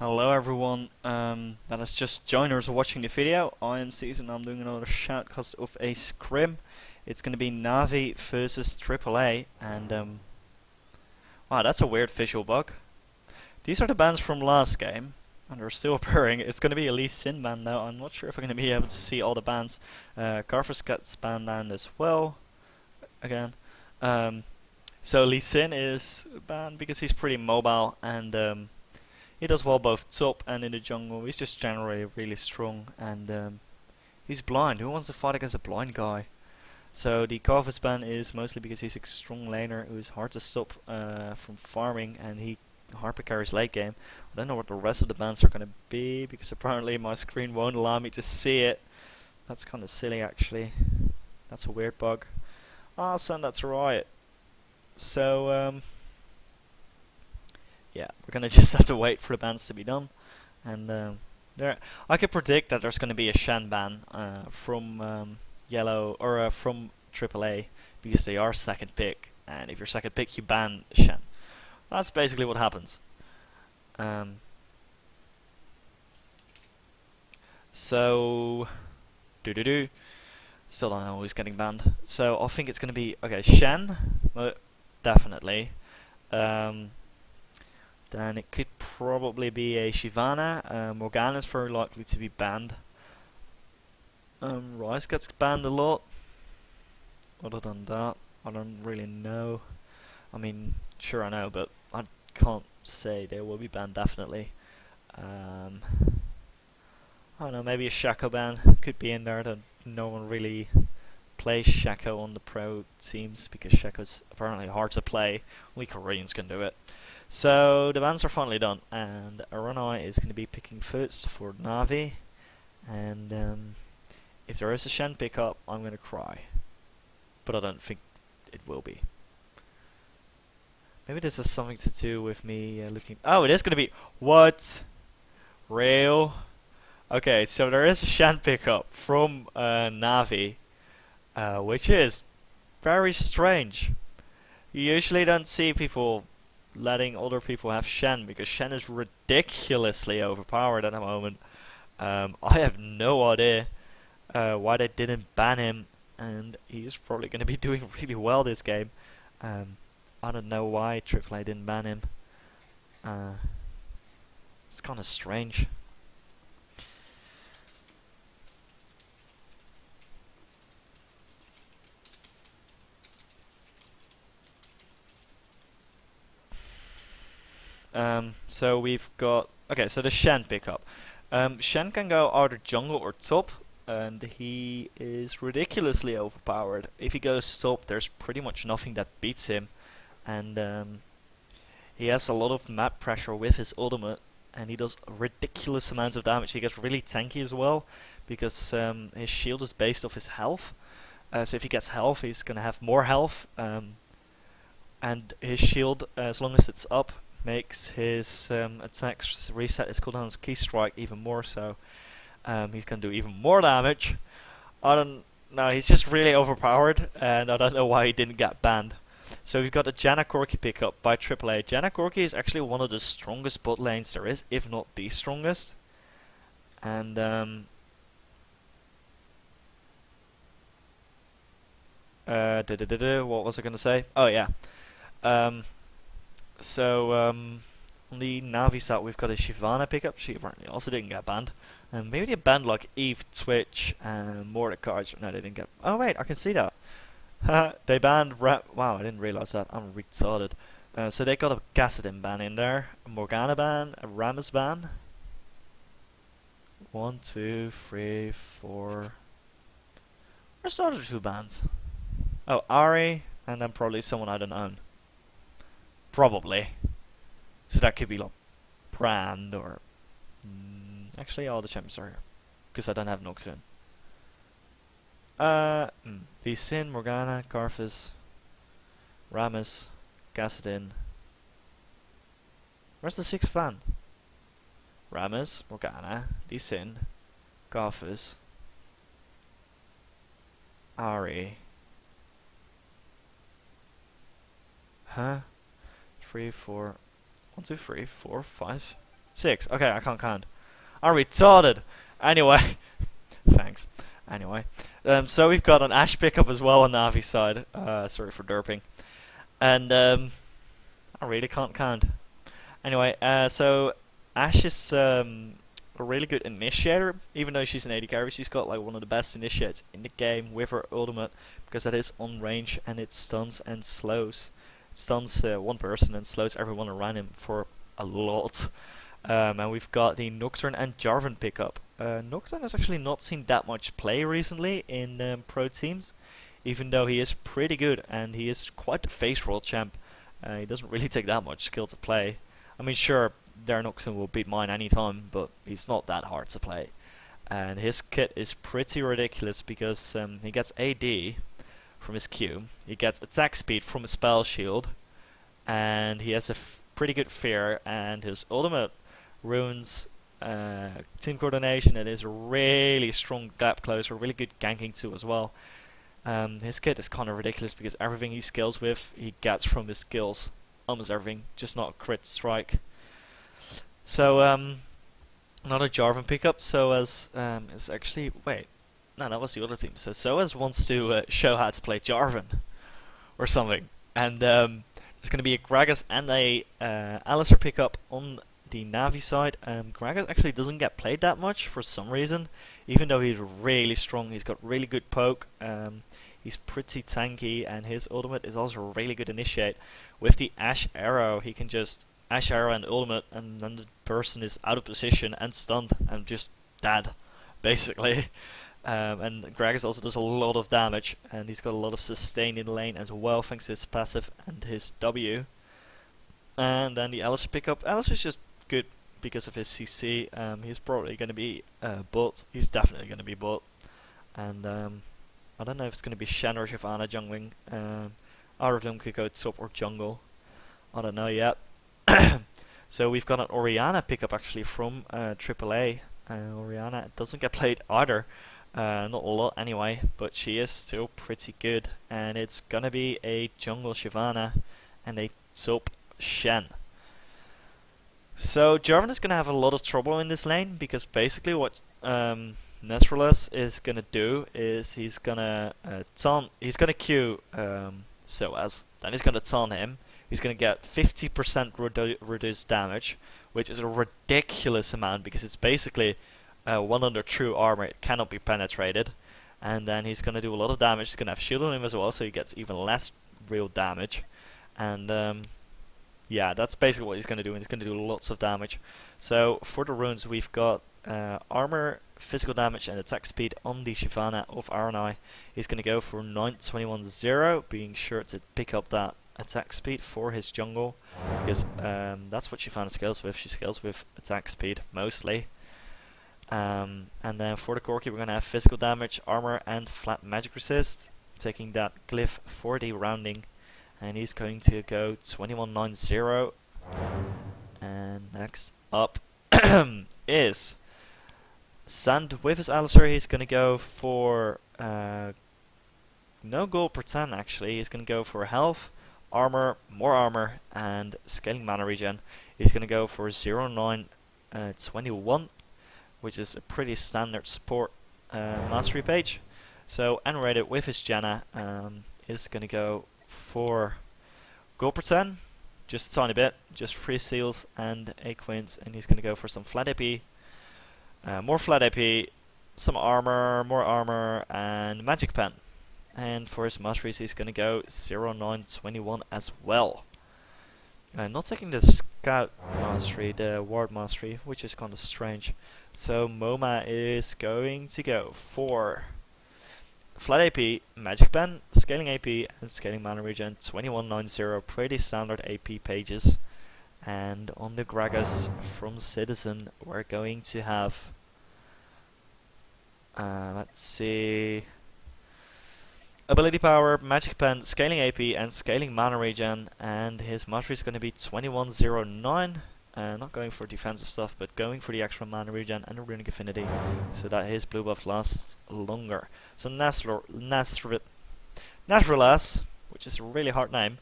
Hello everyone that has just joined us watching the video. I am Season. I'm doing another shoutcast of a Scrim. It's going to be Navi versus aAa, and wow, that's a weird visual bug. These are the bans from last game, and they're still appearing. It's going to be a Lee Sin ban now. I'm not sure if I'm going to be able to see all the bans. Carver's gets banned down as well, again. So Lee Sin is banned because he's pretty mobile, and he does well both top and in the jungle. He's just generally really strong, and he's blind. Who wants to fight against a blind guy? So the Carver's ban is mostly because he's a strong laner who's hard to stop from farming, and he hyper carries late game. I don't know what the rest of the bans are going to be, because apparently my screen won't allow me to see it. That's kind of silly actually. That's a weird bug. I'll send that to Riot. So yeah, we're gonna just have to wait for the bans to be done, and I could predict that there's gonna be a Shen ban from Yellow or from AAA, because they are second pick, and if you're second pick, you ban Shen. That's basically what happens. So, still don't know who's getting banned. So I think it's gonna be okay. Shen, definitely. Then it could probably be a Shyvana. Morgana is very likely to be banned. Rice gets banned a lot. Other than that, I don't really know. I mean, sure I know, but I can't say they will be banned definitely. I don't know, maybe a Shaco ban could be in there. That no one really plays Shaco on the pro teams, because Shaco's apparently hard to play. Only Koreans can do it. So the bans are finally done, and aAa is going to be picking first for Navi, and if there is a Shen pickup, I'm going to cry, but I don't think it will be. Maybe this has something to do with me looking. Oh, it is going to be what? Real? Okay, so there is a Shen pickup from Navi, which is very strange. You usually don't see people letting other people have Shen, because Shen is ridiculously overpowered at the moment. I have no idea why they didn't ban him, and he's probably going to be doing really well this game. I don't know why AAA didn't ban him. It's kind of strange. So we've got so the Shen pickup. Shen can go either jungle or top, and he is ridiculously overpowered. If he goes top, there's pretty much nothing that beats him, and he has a lot of map pressure with his ultimate, and he does ridiculous amounts of damage. He gets really tanky as well, because his shield is based off his health. So if he gets health, he's gonna have more health, and his shield, as long as it's up, makes his attacks reset his cooldown's key strike even more, so he's gonna do even more damage. I don't know, he's just really overpowered, and I don't know why he didn't get banned. So we've got a Janna Corki pickup by AAA. Janna Corki is actually one of the strongest bot lanes there is, if not the strongest. And what was I gonna say? Oh yeah. So on the Navi side, we've got a Shyvana pickup. She apparently also didn't get banned. Maybe they banned like Eve, Twitch, and Mordecai. No, they didn't get. Oh wait, I can see that. They banned. Wow, I didn't realize that. I'm retarded. So they got a Gassadin ban in there, a Morgana ban, a Rammus ban. 1, 2, 3, 4. Where's the other two bans? Oh, Ari, and then probably someone I don't own. Probably. So that could be like Brand or actually all the champions are here, because I don't have Noxin. Lee Sin, Morgana, Garfus, Rammus, Gassadin. Where's the sixth ban? Rammus, Morgana, Lee Sin, Garfus, Ari. Huh? 3, 4, 1, 2, 3, 4, 5, 6. Okay, I can't count. I'm retarded. Anyway, thanks. Anyway, so we've got an Ash pickup as well on Navi's side. Sorry for derping. And I really can't count. Anyway, so Ash is a really good initiator. Even though she's an AD carry, she's got like one of the best initiates in the game with her ultimate, because that is on range and it stuns and slows. It stuns one person and slows everyone around him for a lot. And we've got the Nocturne and Jarvan pickup. Nocturne has actually not seen that much play recently in pro teams, even though he is pretty good and he is quite the face roll champ. He doesn't really take that much skill to play. I mean, sure, their Nocturne will beat mine anytime, but he's not that hard to play. And his kit is pretty ridiculous because he gets AD from his Q, he gets attack speed from his spell shield, and he has a pretty good fear, and his ultimate ruins team coordination. It is a really strong gap closer, really good ganking too as well. His kit is kind of ridiculous because everything he scales with, he gets from his skills. Almost everything, just not crit strike. So another Jarvan pickup. Soaz is actually no, that was the other team. So Soaz wants to show how to play Jarvan or something, and there's going to be a Gragas and a Alistar pickup on the Navi side. Gragas actually doesn't get played that much for some reason, even though he's really strong. He's got really good poke. He's pretty tanky, and his ultimate is also a really good initiate. With the Ash Arrow, he can just Ash Arrow and ultimate, and then the person is out of position and stunned and just dead, basically. And Gragas also does a lot of damage, and he's got a lot of sustain in the lane as well, thanks to his passive and his W. And then the Alistar pickup. Alistar is just good because of his CC. He's probably going to be bot. He's definitely going to be bot. And I don't know if it's going to be Shen or Shyvana jungling. Either of them could go top or jungle. I don't know yet. So we've got an Orianna pickup actually from aAA. Orianna doesn't get played either. Not a lot anyway, but she is still pretty good. And it's going to be a jungle Shyvana and a top Shen. So Jarvan is going to have a lot of trouble in this lane, because basically what Nesrelus is going to do is he's going to Q Soaz, then he's going to taunt him. He's going to get 50% reduced damage, which is a ridiculous amount because it's basically 1 under true armor. It cannot be penetrated. And then he's going to do a lot of damage. He's going to have shield on him as well, so he gets even less real damage. And yeah, that's basically what he's going to do. And he's going to do lots of damage. So for the runes, we've got armor, physical damage, and attack speed on the Shyvana of aAa. He's going to go for 921-0, being sure to pick up that attack speed for his jungle, because that's what Shyvana scales with. She scales with attack speed mostly. And then for the Corki, we're going to have physical damage, armor, and flat magic resist, taking that glyph for the rounding. And he's going to go 2190. And next up is Sand with his Alistar. He's going to go for no gold per 10 actually. He's going to go for health, armor, more armor, and scaling mana regen. He's going to go for 0921, which is a pretty standard support mastery page. So unrated with his Janna is going to go for gold per 10, just a tiny bit, just 3 seals and a quince, and he's going to go for some flat AP, more flat AP, some armor, more armor, and magic pen. And for his masteries, he's going to go 0921 as well. Not taking the scout mastery, the ward mastery, which is kind of strange. So Moma is going to go for flat AP, magic pen, scaling AP, and scaling mana regen 2190, pretty standard AP pages. And on the Gragas from Citizen, we're going to have let's see, ability power, magic pen, scaling AP, and scaling mana regen. And his mastery is going to be 2109. Not going for defensive stuff, but going for the extra mana regen and the runic affinity, so that his blue buff lasts longer. So Nesrelus, which is a really hard name,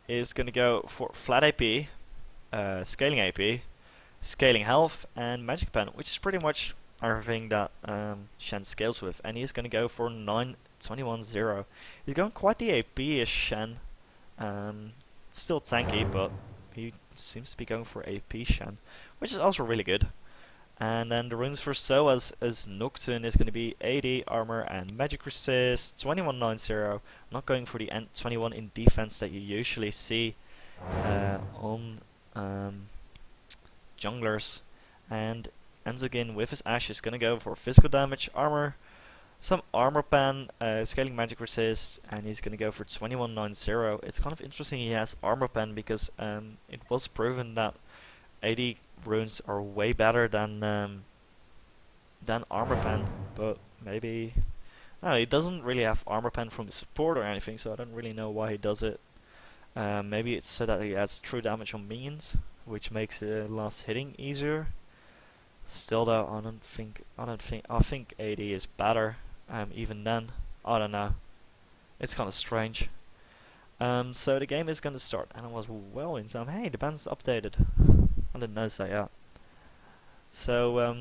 is going to go for flat AP, scaling AP, scaling health, and magic pen, which is pretty much everything that Shen scales with. And he's going to go for 921-0. He's going quite the AP-ish Shen. Still tanky, but he seems to be going for AP Shen, which is also really good. And then the runes for So as Nocturne is going to be 80 armor and magic resist, 2190. Not going for the 21 in defense that you usually see on junglers. And Enzogin with his Ash is going to go for physical damage, armor, some armor pen, scaling magic resist, and he's going to go for 2190. It's kind of interesting he has armor pen because it was proven that 80 runes are way better than armor pen, but maybe no, he doesn't really have armor pen from the support or anything, so I don't really know why he does it. Maybe it's so that he has true damage on minions, which makes the last hitting easier. Still though, I think 80 is better. Even then, I don't know. It's kind of strange. So the game is going to start, and I was well in time. Hey, the band's updated. I didn't notice that yet. So,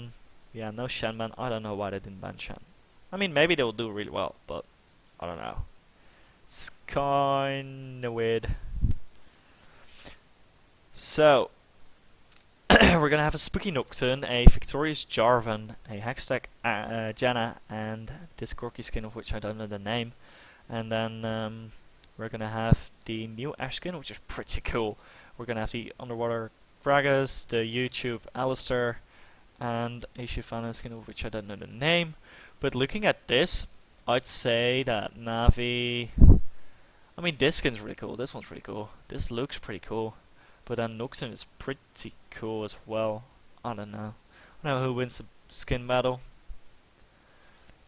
yeah, no Shen ban. I don't know why they didn't ban Shen. I mean, maybe they will do really well, but I don't know. It's kinda weird. So, we're gonna have a Spooky Nocturne, a Victorious Jarvan, a Hextech Janna, and this Corky skin of which I don't know the name. And then we're gonna have the new Ash skin, which is pretty cool. We're gonna have the Underwater Gragas, the YouTube Alistair, and a Shivana skin of which I don't know the name. But looking at this, I'd say that Navi... I mean, this skin's really cool, this one's really cool, this looks pretty cool. But then Nocturne is pretty cool as well. I don't know. I don't know who wins the skin battle.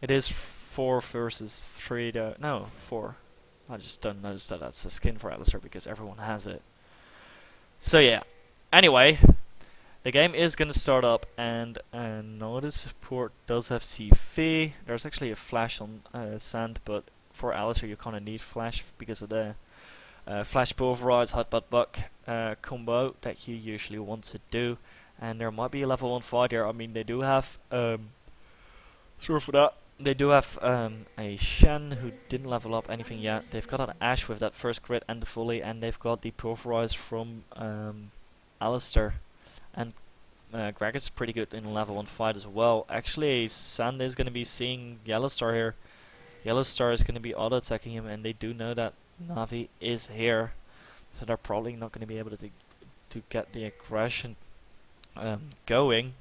It is 4 versus 3 though. No, 4. I just don't notice that that's a skin for Alistair because everyone has it. So yeah. Anyway, the game is gonna start up, and notice support does have CV. There's actually a flash on Sand, but for Alistair you kinda need flash because of the flash pulverize hotbot buck combo that you usually want to do. And there might be a level 1 fight here. I mean, they do have sorry for that. They do have a Shen who didn't level up anything yet. They've got an Ash with that first crit and the volley, and they've got the pulverize from Alistair. And Greg is pretty good in level 1 fight as well. Actually, Sand is going to be seeing Yellowstar here. Yellowstar is going to be auto attacking him, and they do know that Navi is here, so they're probably not going to be able to get the aggression going.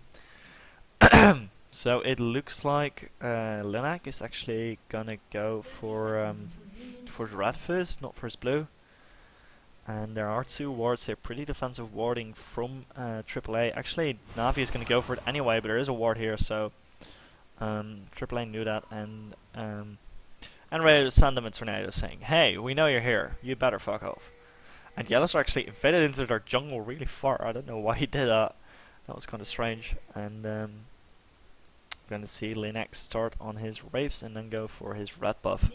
So it looks like Linak is actually gonna go for red first, not first blue. And there are 2 wards here, pretty defensive warding from aAA. Actually, Navi is gonna go for it anyway, but there is a ward here, so aAA knew that, and ready to send them a tornado saying, "Hey, we know you're here. You better fuck off." And Yellowstar actually invaded into their jungle really far. I don't know why he did that. That was kind of strange. And we're gonna see Linak start on his Wraiths and then go for his red buff.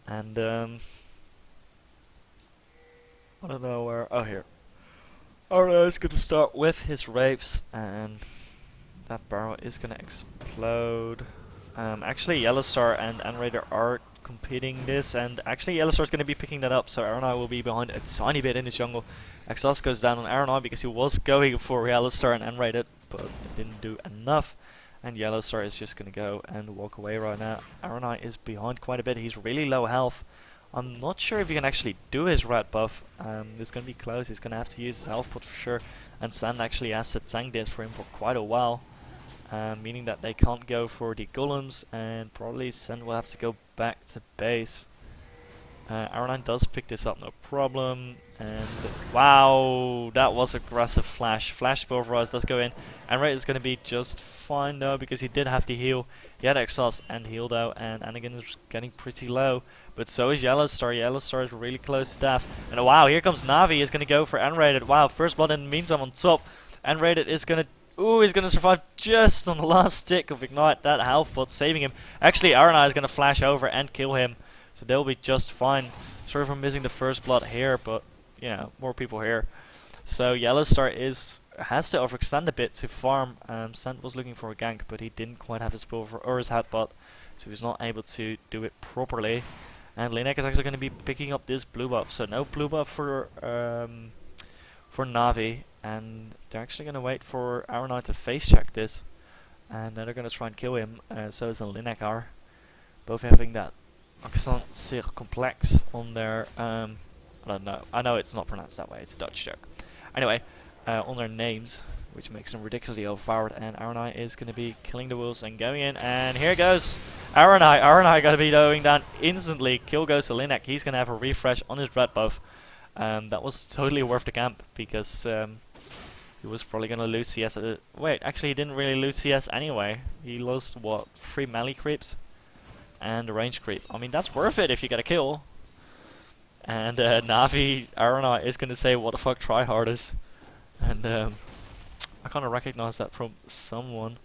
And I don't know where. Oh, here. Alright, it's going to start with his Wraiths, and that barrel is gonna explode. Actually, Yellowstar and Raider are competing this, and actually Yellowstar is going to be picking that up, so aAa will be behind a tiny bit in the jungle. Exhaust goes down on aAa because he was going for Yellowstar and Raider, but it didn't do enough, and Yellowstar is just going to go and walk away right now. aAa is behind quite a bit. He's really low health. I'm not sure if he can actually do his red buff. It's going to be close. He's going to have to use his health pot for sure, and Sand actually has to tank this for him for quite a while. Meaning that they can't go for the golems, and probably Sen will have to go back to base. aAa does pick this up, no problem. And wow, that was aggressive flash. Flash pulverize does go in, and Ray is going to be just fine though because he did have the heal. He had exhaust and heal though, and Anakin is getting pretty low. But so is Yellowstar. Yellowstar is really close to death. And wow, here comes Navi. Is going to go for N-rated. Wow, first blood in the meantime on top. N-rated is going to. Ooh, he's going to survive just on the last tick of Ignite. That health pot saving him. Actually, aAa is going to flash over and kill him. So they'll be just fine. Sorry for missing the first blood here, but, you know, more people here. So Yellow Star has to overextend a bit to farm. Sand was looking for a gank, but he didn't quite have his pulver or his headbutt, so he was not able to do it properly. And Linek is actually going to be picking up this blue buff, so no blue buff for Navi, and they're actually going to wait for aAa to face check this, and then they're going to try and kill him. So is Linek are both having that accent circumflex on their I don't know. I know it's not pronounced that way. It's a Dutch joke. Anyway, on their names, which makes them ridiculously overpowered, and aAa is going to be killing the wolves and going in, and here goes aAa. aAa going to be going down instantly. Kill goes to Linek. He's going to have a refresh on his red buff. That was totally worth the camp, because he was probably going to lose CS. Wait, actually he didn't really lose CS anyway. He lost, what, 3 melee creeps and a range creep. I mean, that's worth it if you get a kill. And Navi, aAa is going to say, what the fuck tryharders. And I kind of recognize that from someone.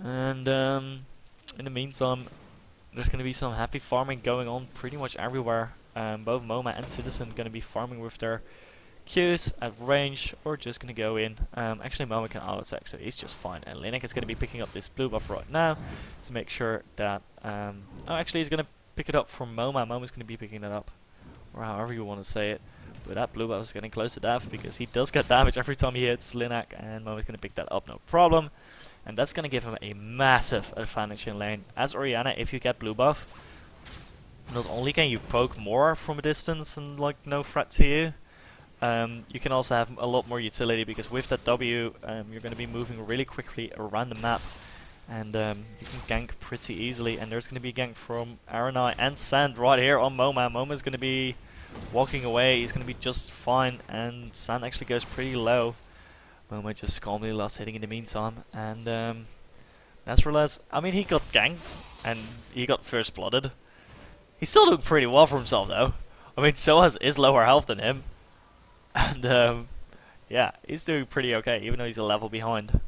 And in the meantime, there's going to be some happy farming going on pretty much everywhere. Both MoMA and Citizen going to be farming with their Qs at range, or just going to go in. Actually, MoMA can auto attack, so he's just fine. And Linek is going to be picking up this blue buff right now to make sure that. Oh, actually, he's going to pick it up from MoMA. MoMA's going to be picking it up, or however you want to say it. But that blue buff is getting close to death, because he does get damage every time he hits Linek, and MoMA's going to pick that up, no problem. And that's going to give him a massive advantage in lane. As Orianna, if you get blue buff, not only can you poke more from a distance and like no threat to you, you can also have a lot more utility, because with that W, you're going to be moving really quickly around the map, and you can gank pretty easily. And there's going to be a gank from aAa and Sand right here on MoMA. MoMA's going to be walking away. He's going to be just fine, and Sand actually goes pretty low. MoMA just calmly lost hitting in the meantime, and Nasrullah, I mean, he got ganked and he got first blooded. He's still doing pretty well for himself though. I mean, Soaz is lower health than him, and yeah, he's doing pretty okay, even though he's a level behind.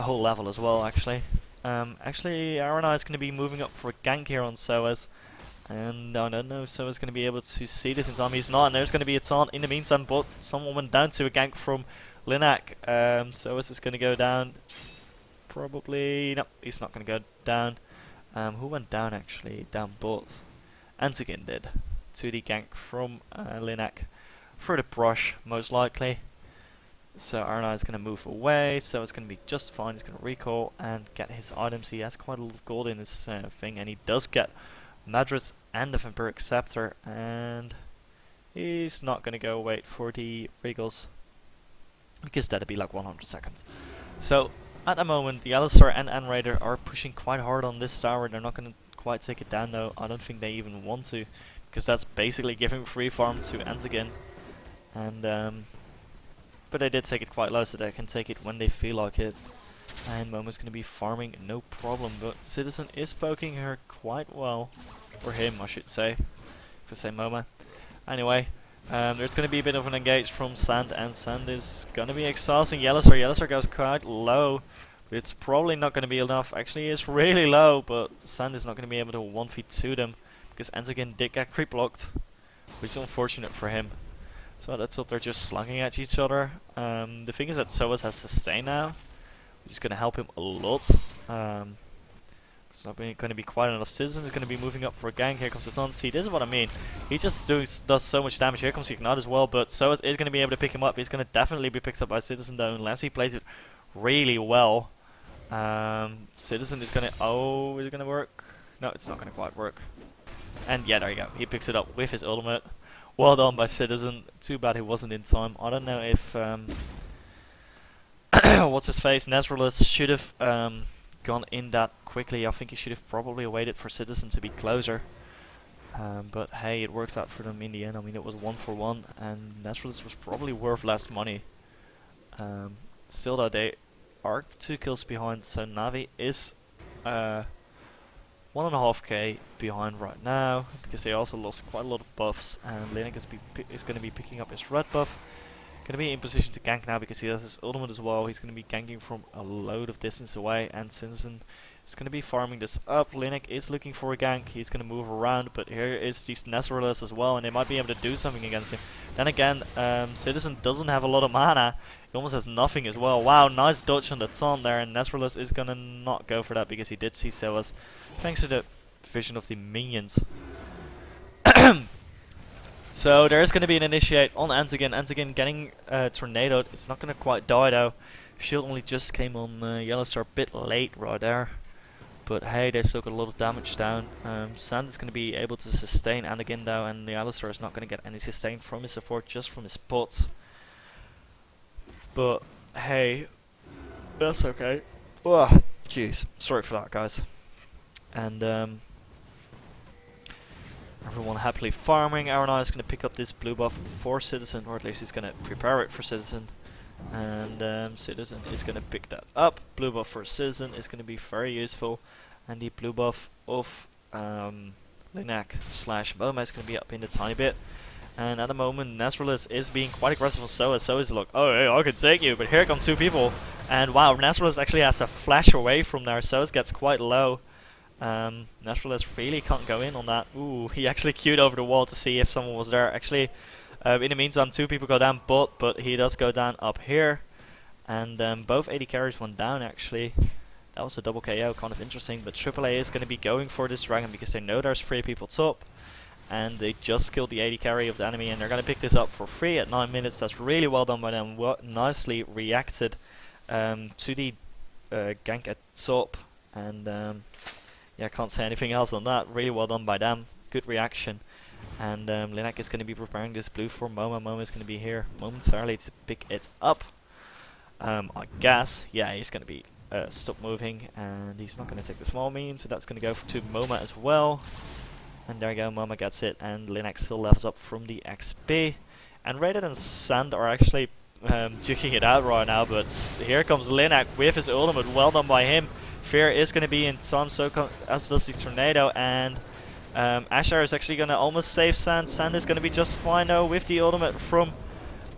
A whole level as well, actually. Actually, aAa is going to be moving up for a gank here on Soaz. And I don't know, Soaz is going to be able to see this in time. He's not, and there's going to be a taunt in the meantime, but someone went down to a gank from Linek. Soaz is going to go down. Probably, no, he's not going to go down. Who went down actually? Down bot. Antigin did. 2D gank from Linek. For the brush, most likely. So aAa is going to move away, so it's going to be just fine. He's going to recall and get his items. He has quite a lot of gold in his thing, and he does get Madras and the Vampiric Scepter, and he's not going to go wait for the Regals, because that'd be like 100 seconds. So at the moment, the Yellow Star and Raider are pushing quite hard on this tower. They're not going to quite take it down though. I don't think they even want to, because that's basically giving free farm to Antigin. And but they did take it quite low, so they can take it when they feel like it. And MoMA's going to be farming, no problem. But Citizen is poking her quite well. Or him, I should say. If I say MoMA. Anyway, there's going to be a bit of an engage from Sand, and Sand is going to be exhausting Yellow Star. Yellow Star goes quite low. But it's probably not going to be enough. Actually, it's really low, but Sand is not going to be able to 1v2 them, because Antigin did get creep locked, which is unfortunate for him. So that's up, they're just slugging at each other. The thing is that Soaz has sustain now, which is going to help him a lot. It's not going to be quite enough. Citizen is going to be moving up for a gank. Here comes the taunt. See, this is what I mean. He just does so much damage. Here comes the Ignite as well, but Soaz is going to be able to pick him up. He's going to definitely be picked up by Citizen though, unless he plays it really well. Citizen is going to... Oh, is it going to work? No, it's not going to quite work. And yeah, there you go. He picks it up with his ultimate. Well done by Citizen. Too bad he wasn't in time. I don't know if what's his face, Nasrullah should have gone in that quickly. I think he should have probably waited for Citizen to be closer. But hey, it works out for them in the end. I mean, it was 1-for-1, and Nasrullah was probably worth less money. Still though, they are 2 kills behind, so Navi is 1.5k behind right now, because they also lost quite a lot of buffs, and Linek is going to be picking up his red buff. Gonna be in position to gank now because he has his ultimate as well. He's gonna be ganking from a load of distance away, and Citizen is gonna be farming this up. Linek is looking for a gank. He's gonna move around, but here is these Nesralists as well, and they might be able to do something against him. Then again, Citizen doesn't have a lot of mana. He almost has nothing as well. Wow, nice dodge on the taunt there, and Nesralist is gonna not go for that because he did see Soas, thanks to the vision of the minions. So there is going to be an initiate on Antigen. Antigen getting tornadoed. It's not going to quite die though. Shield only just came on Yellowstar a bit late right there. But hey, they still got a lot of damage down. Sand is going to be able to sustain Antigen though, and the Yellowstar is not going to get any sustain from his support, just from his pots. But hey, that's okay. Oh, jeez. Sorry for that, guys. And everyone happily farming. aAa is going to pick up this blue buff for Citizen, or at least he's going to prepare it for Citizen. And Citizen is going to pick that up. Blue buff for Citizen is going to be very useful. And the blue buff of Linek / Moma is going to be up in a tiny bit. And at the moment, Nesralis is being quite aggressive on Soa. Soa is like, oh, hey, I can take you. But here come two people. And wow, Nesralis actually has to flash away from there. Soa gets quite low. Nesralis really can't go in on that. Ooh, he actually queued over the wall to see if someone was there. Actually, in the meantime, two people go down bot, but he does go down up here. And both AD carries went down actually. That was a double KO, kind of interesting. But aAA is going to be going for this dragon because they know there's 3 people top. And they just killed the AD carry of the enemy, and they're going to pick this up for free at 9 minutes. That's really well done by them. Nicely reacted to the gank at top. And yeah, I can't say anything else on that. Really well done by them. Good reaction. And Linek is going to be preparing this blue for Moma. Moma is going to be here momentarily to pick it up. I guess. Yeah, he's going to be stop moving. And he's not going to take the small minion. So that's going to go to Moma as well. And there you go. Moma gets it. And Linek still levels up from the XP. And Raiden and Sand are actually duking it out right now. But here comes Linek with his ultimate. Well done by him. Fear is going to be in time, so as does the tornado, and Ashar is actually going to almost save Sand. Sand is going to be just fine though with the ultimate from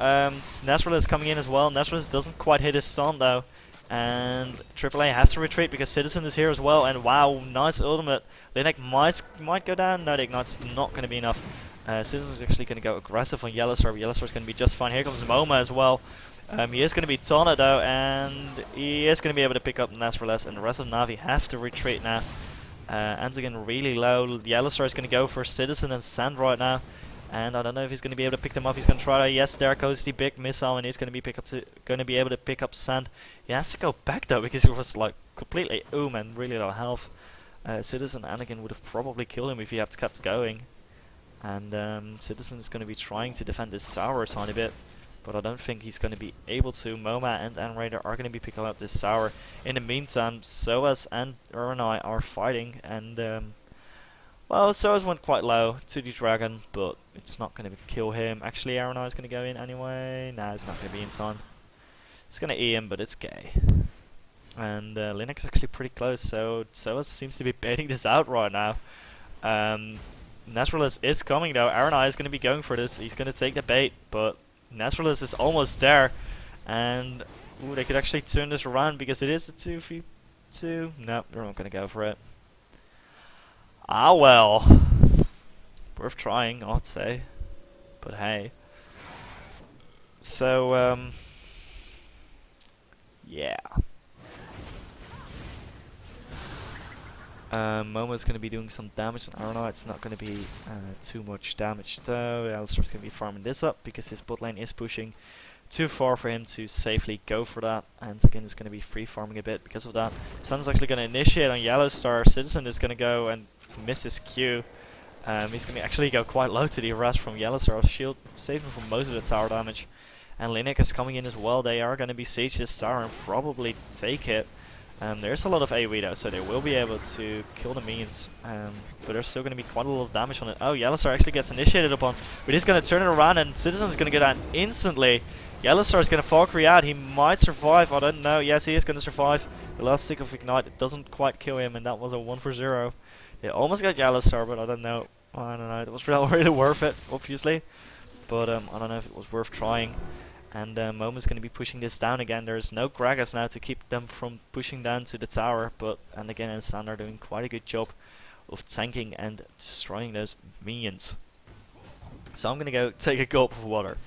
Nesralis coming in as well. Nesralis doesn't quite hit his stun though, and aAA has to retreat because Citizen is here as well. And wow, nice ultimate. Linek might go down. No, the ignite's not going to be enough. Citizen is actually going to go aggressive on Yellowstar. Yellowstar is going to be just fine. Here comes Moma as well. He is going to be taunted though, and he is going to be able to pick up Nesralists, and the rest of Navi have to retreat now. Antigen really low. Yellowstar is going to go for Citizen and Sand right now, and I don't know if he's going to be able to pick them up. He's going to try. Yes, there goes the big missile, and he's going to be able to pick up Sand. He has to go back though because he was like completely and really low health. Citizen Anakin would have probably killed him if he had kept going, and Citizen is going to be trying to defend this tower a tiny bit. But I don't think he's going to be able to. Moma and Raider are going to be picking up this tower. In the meantime, Soas and aAa are fighting. And, well, Soas went quite low to the dragon, but it's not going to kill him. Actually, aAa is going to go in anyway. Nah, it's not going to be in time. It's going to E him, but it's gay. And Linek is actually pretty close, so Soas seems to be baiting this out right now. Nesralis is coming, though. aAa is going to be going for this. He's going to take the bait, but Nesralis is almost there, and ooh, they could actually turn this around because it is a 2v2. No, they're not going to go for it. Ah well, worth trying, I'd say. But hey, so yeah. Momo's going to be doing some damage on aAa. It's not going to be too much damage though. Alistar's going to be farming this up because his bot lane is pushing too far for him to safely go for that. And again, is going to be free farming a bit because of that. Sun's actually going to initiate on Yellowstar. Citizen is going to go and miss his Q. He's going to actually go quite low to the arrest from Yellowstar's shield, saving from most of the tower damage. And Linek is coming in as well. They are going to besiege this tower and probably take it. There's a lot of AoE though, so they will be able to kill the minions, but there's still going to be quite a lot of damage on it. Oh, Yellowstar actually gets initiated upon, but he's going to turn it around and Citizen's going to go down instantly. Yellowstar is going to Valkyrie out. He might survive, I don't know. Yes, he is going to survive. The last stick of Ignite, it doesn't quite kill him, and that was a 1-for-0. They almost got Yellowstar, but I don't know. It was not really worth it, obviously, but I don't know if it was worth trying. And Moma's going to be pushing this down again. There's no Gragas now to keep them from pushing down to the tower, but and again Sand are doing quite a good job of tanking and destroying those minions. So I'm going to go take a gulp of water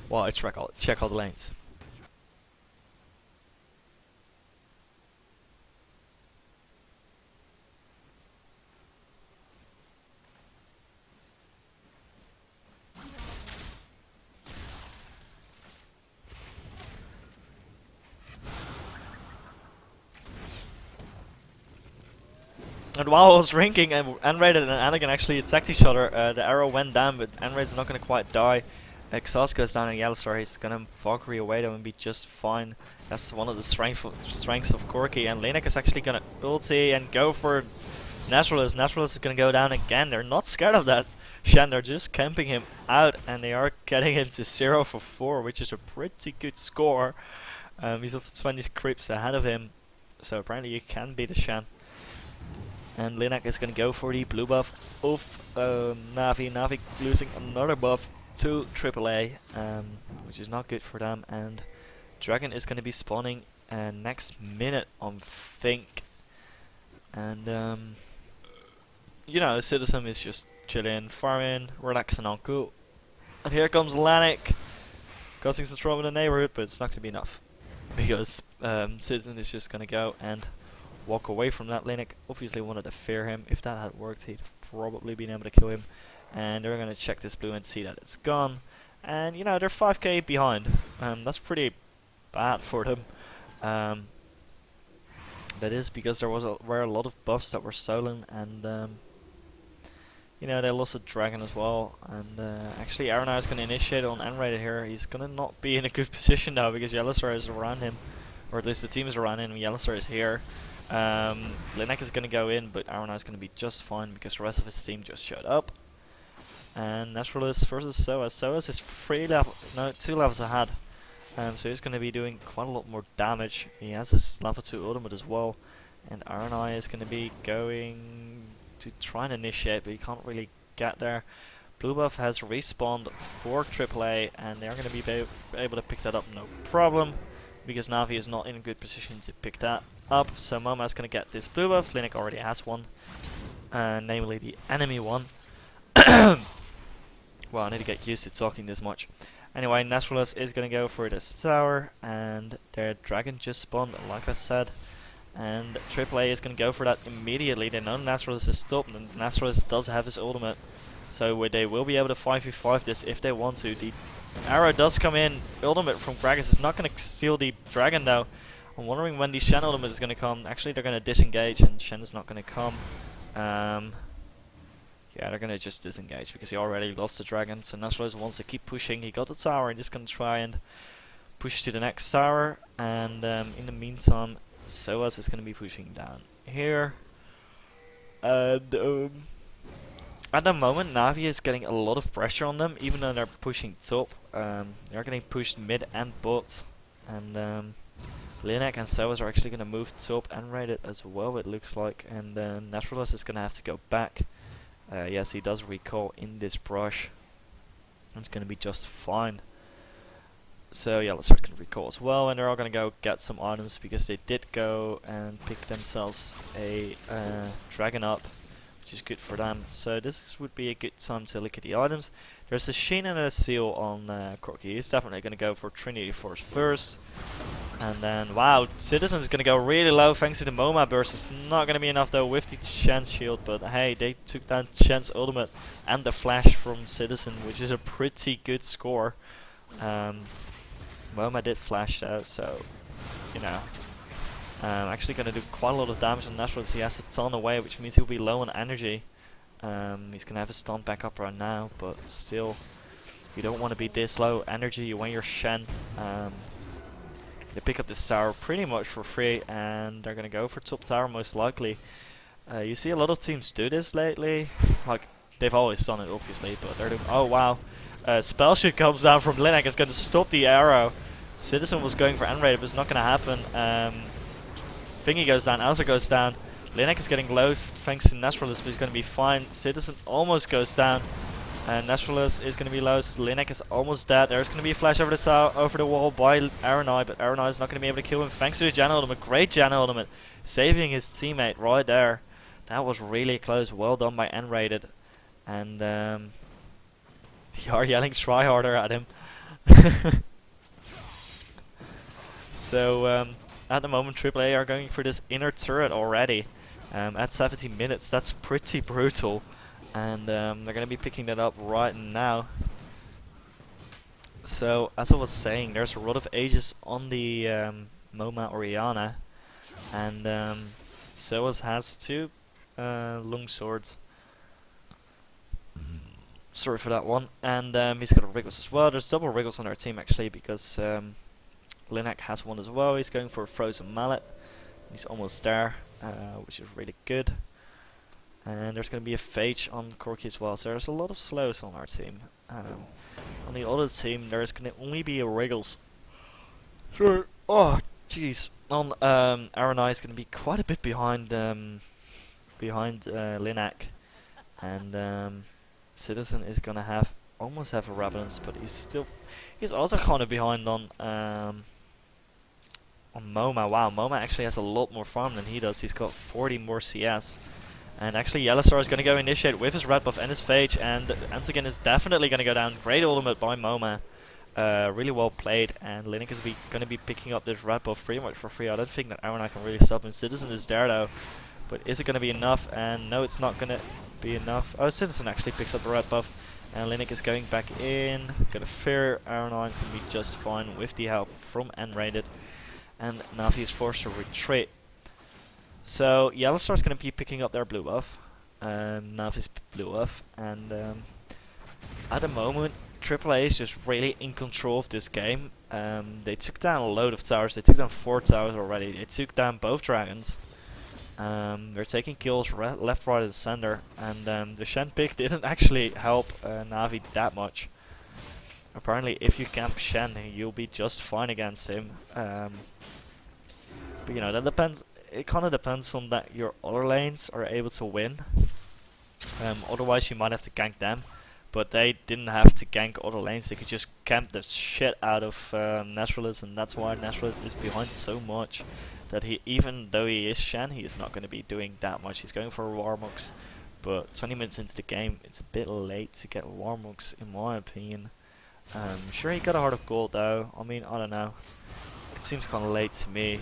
while I check all the lanes. And while I was ranking, and Enraid and Anakin actually attacked each other, the arrow went down, but Enraid's not going to quite die. Exhaust goes down and Yellowstar, he's going to Valkyrie away though and be just fine. That's one of the strengths of Corki, and Linek is actually going to ulti and go for Naturalist. Naturalist is going to go down again. They're not scared of that Shen, they're just camping him out, and they are getting him to 0 for 4, which is a pretty good score. He's also 20 creeps ahead of him, so apparently you can beat the Shen. And Linek is going to go for the blue buff of Navi. Navi losing another buff to aAA, which is not good for them. And Dragon is going to be spawning next minute, I think. And you know, Citizen is just chilling, farming, relaxing on cool. And here comes Lanik, causing some trouble in the neighborhood, but it's not going to be enough. Because Citizen is just going to go and walk away from that. Linek obviously wanted to fear him. If that had worked, he'd probably been able to kill him. And they're going to check this blue and see that it's gone. And you know, they're 5k behind. That's pretty bad for them. That is because there were a lot of buffs that were stolen, and you know, they lost a dragon as well. And actually aAa is going to initiate on Enraid here. He's going to not be in a good position now because Yellowstar is around him, or at least the team is around him and Yellowstar is here. Linek is going to go in, but aAa is going to be just fine because the rest of his team just showed up. And Naturalist versus SOAS. SOAS is 2 levels ahead. So he's going to be doing quite a lot more damage. He has his level 2 ultimate as well. And aAa is going to be going to try and initiate, but he can't really get there. Blue buff has respawned for AAA, and they're going to be able to pick that up no problem, because Navi is not in a good position to pick that up. So Moma's going to get this blue buff. Linek already has one, namely the enemy one. Well, I need to get used to talking this much. Anyway, Naturalist is going to go for this tower, and their dragon just spawned, like I said. And AAA is going to go for that immediately. They know Naturalist is stopped, and Naturalist does have his ultimate. So they will be able to 5v5 this if they want to. The arrow does come in. Ultimate from Gragas is not going to steal the dragon though. I'm wondering when the Shen ultimate is going to come. Actually, they're going to disengage, and Shen is not going to come. Yeah, they're going to just disengage because he already lost the dragon. So Naturalist wants to keep pushing. He got the tower and just going to try and push to the next tower. And in the meantime, SOAS is going to be pushing down here. And at the moment, Navi is getting a lot of pressure on them, even though they're pushing top. They're getting pushed mid and bot. And Linek and SOAS are actually going to move top and raid it as well, it looks like. And Naturalist is going to have to go back. Yes, he does recall in this brush. It's going to be just fine. So yeah, let's start going to recall as well, and they're all going to go get some items because they did go and pick themselves a dragon up, which is good for them. So this would be a good time to look at the items. There's a Sheen and a Seal on Corki. He's definitely going to go for Trinity Force first. And then, wow, Citizen is going to go really low thanks to the Moma burst. It's not going to be enough though with the Shen's shield, but hey, they took down Shen's ultimate and the flash from Citizen, which is a pretty good score. Moma did flash though, so, you know. Actually going to do quite a lot of damage on Naturalist. He has a ton away, which means he'll be low on energy. He's going to have his stun back up right now, but still, you don't want to be this low energy when you're Shen. They pick up this tower pretty much for free, and they're going to go for top tower most likely. You see a lot of teams do this lately. Like, they've always done it obviously, but they're doing... Oh wow, spell shoot comes down from Linek. It's going to stop the arrow. Citizen was going for Enraid, but it's not going to happen. Thingy goes down, Elsa goes down. Linek is getting low thanks to Naturalist, but he's going to be fine. Citizen almost goes down. And Naturalist is going to be low. Linek is almost dead. There's going to be a flash over the wall by aAa, but aAa is not going to be able to kill him thanks to the Gen ultimate. Great Gen ultimate, saving his teammate right there. That was really close. Well done by N-rated. And they are yelling try harder at him. So at the moment aAa are going for this inner turret already at 70 minutes. That's pretty brutal. And they're going to be picking that up right now. So as I was saying, there's a lot of ages on the MoMA Orianna. And Soas has two long swords. Sorry for that one. And he's got a Wriggles as well. There's double Wriggles on our team actually, because Linek has one as well. He's going for a Frozen Mallet. He's almost there, which is really good. And there's going to be a Phage on Corki as well. So there's a lot of slows on our team. On the other team, there's going to only be a Wriggles. Sure. Oh, jeez. On aAa is going to be quite a bit behind Linek, and Citizen is going to almost have a Rabadance, but he's also kind of behind on MoMA. Wow, MoMA actually has a lot more farm than he does. He's got 40 more CS. And actually Yellowstar is going to go initiate with his red buff and his Phage, and Antigen is definitely going to go down. Great ultimate by MoMA. Really well played, and Linek is going to be picking up this red buff pretty much for free. I don't think that aAa can really stop him. Citizen is there though, but is it going to be enough? And no, it's not going to be enough. Oh, Citizen actually picks up the red buff, and Linek is going back in. Got a fear. aAa is going to be just fine with the help from N-rated, and Navi is forced to retreat. So Yellowstar's going to be picking up their blue buff, Navi's blue buff, and at the moment aAa is just really in control of this game. They took down a load of towers. They took down 4 towers already. They took down both dragons. They're taking kills left, right, and center, and the Shen pick didn't actually help Navi that much. Apparently, if you camp Shen, you'll be just fine against him. But you know, that depends. It kind of depends on that your other lanes are able to win. Otherwise, you might have to gank them. But they didn't have to gank other lanes. They could just camp the shit out of Naturalist, and that's why Naturalist is behind so much. That even though he is Shen, he is not going to be doing that much. He's going for Warmux, but 20 minutes into the game, it's a bit late to get Warmux, in my opinion. Sure, he got a Heart of Gold though. I mean, I don't know. It seems kind of late to me.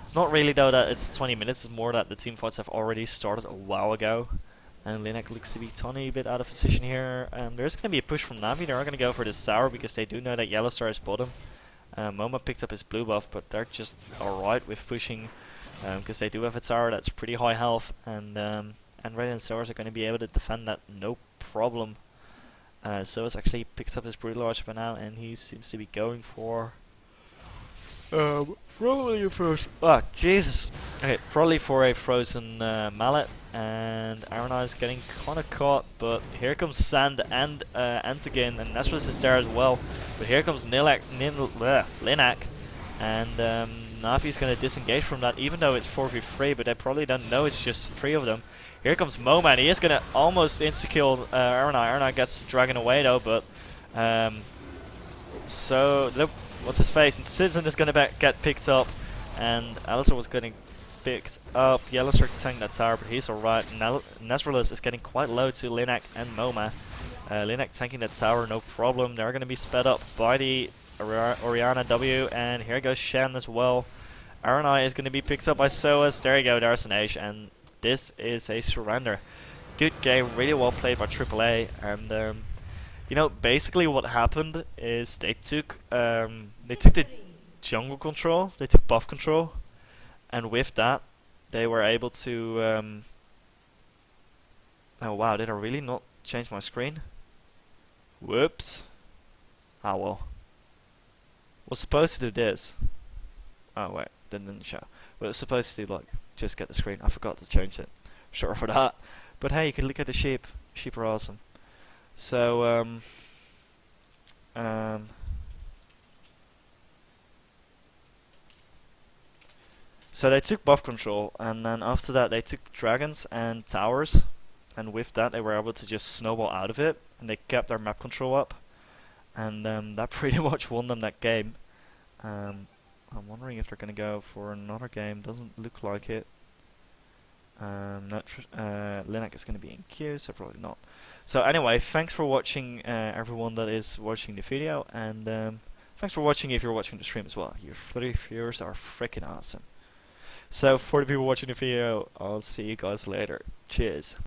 It's not really though that it's 20 minutes. It's more that the team fights have already started a while ago. And Linek looks to be a tiny bit out of position here. There's going to be a push from Navi. They're going to go for this Sour because they do know that Yellowstar is bottom. MoMA picked up his blue buff, but they're just alright with pushing because they do have a tower that's pretty high health, and Red and Sours are going to be able to defend that no problem. Soas actually picks up his Brutalizer by now, and he seems to be going for probably a first. Ah, Jesus. Okay, probably for a Frozen Mallet, and aAa is getting kind of caught, but here comes Sand and Antigen, and Naturalist is there as well. But here comes Linek, and Navi's going to disengage from that, even though it's 4v3, but they probably don't know it's just 3 of them. Here comes MoMA, and he is going to almost insta-kill aAa. aAa gets the dragon away though, but so look, what's his face? And Citizen is going to get picked up, and Alistair was getting picked up. Yellowstar tanking that tower, but he's alright. Naturalist is getting quite low to Linek and MoMA. Linek tanking that tower, no problem. They're going to be sped up by the Orianna W, and here goes Shen as well. aAa is going to be picked up by Soas. There you go, there's an H, and this is a surrender. Good game, really well played by aAa, and you know, basically what happened is they took the jungle control, they took buff control, and with that, they were able to. Oh wow, did I really not change my screen? Whoops. Ah well. Was supposed to do this. Oh wait, didn't show. But it was supposed to like just get the screen. I forgot to change it. Sorry for that. But hey, you can look at the sheep. Sheep are awesome. So so they took buff control, and then after that they took dragons and towers. and with that they were able to just snowball out of it, and they kept their map control up, and that pretty much won them that game. I'm wondering if they're going to go for another game. Doesn't look like it. Linux is going to be in queue, so probably not. So anyway, thanks for watching, everyone that is watching the video, and thanks for watching if you're watching the stream as well. Your 3 viewers are freaking awesome. So for the people watching the video, I'll see you guys later. Cheers.